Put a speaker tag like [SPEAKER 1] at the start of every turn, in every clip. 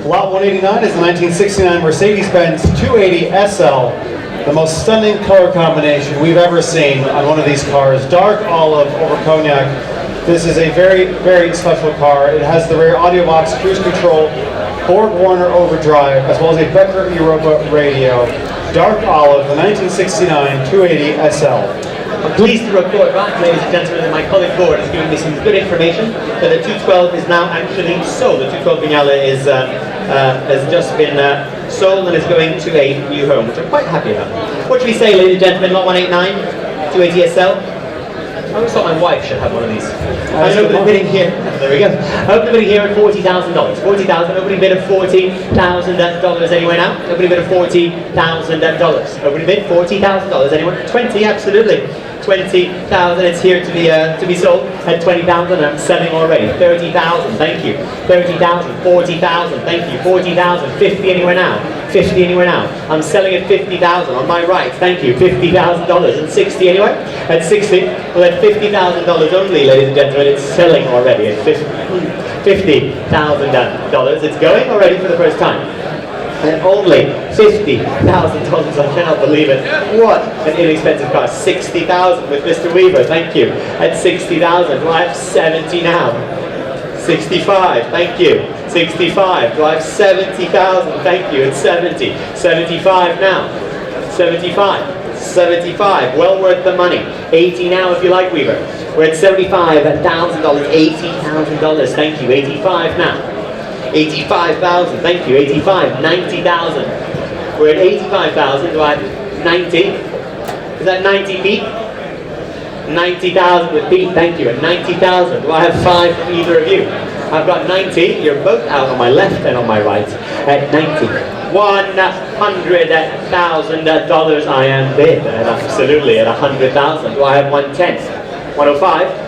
[SPEAKER 1] Lot 189 is the 1969 Mercedes-Benz 280 SL, the most stunning color combination we've ever seen on one of these cars. Dark olive over cognac. This is a very, very special car. It has the rear Audiovox cruise control, Borg-Warner overdrive, as well as a Becker Europa radio. Dark olive, the 1969 280 SL.
[SPEAKER 2] I'm pleased to report back, ladies and gentlemen, that my colleague Gord has given me some good information that the 212 is now actually sold. The 212 Vignale has just been sold and is going to a new home, which I'm quite happy about. What should we say, ladies and gentlemen? Lot 189, 280 SL. I always thought my wife should have one of these. I know the bidding here. There we go. Opening bidding here at $40,000. $40,000. Opening bid of $40,000 anywhere now. Opening bid of $40,000. Opening bid $40,000. Anyone? 20, absolutely. 20,000. It's here to be sold at 20,000. I'm selling already. 30,000. Thank you. 30,000. 40,000. Thank you. 40,000. 50 anywhere now. 50 anywhere now. I'm selling at 50,000 on my right. Thank you. $50,000 and 60 anywhere. At 60. Well, at $50,000 only, ladies and gentlemen, it's selling already at $50,000. It's going already for the first time. And only $50,000. I cannot believe it. What an inexpensive car. 60,000 with Mr. Weaver. Thank you. At 60,000. Do I have 70 now? 65. Thank you. 65. Do I have 70,000? Thank you. At 70. 75 now. 75. 75. Well worth the money. 80 now if you like, Weaver. We're at $75,000. $80,000. Thank you. 85 now. 85,000, thank you. 85, 90,000. We're at 85,000. Do I have 90? Is that 90 Pete? 90,000 with Pete, thank you. At 90,000. Do I have 5 from either of you? I've got 90. You're both out on my left and on my right. At 90. $100,000 I am bid. And absolutely at 100,000. Do I have 110? 105?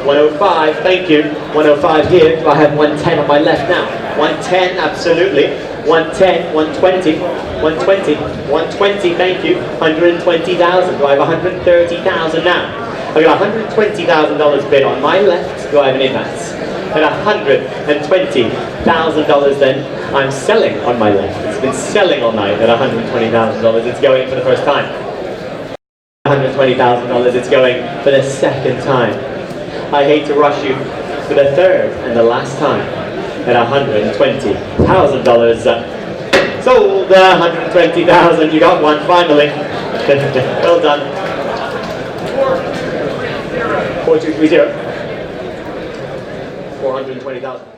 [SPEAKER 2] 105, thank you. 105 here. Do I have 110 on my left now? 110, absolutely. 110, 120, 120, 120, thank you. 120,000. Do I have 130,000 now? I've got $120,000 bid on my left. Do I have an advance? At $120,000 then, I'm selling on my left. It's been selling all night at $120,000. It's going for the first time. $120,000. It's going for the second time. I hate to rush you for the third and the last time at $120,000. Sold $120,000. You got one finally. Well done. 4230. 420,000.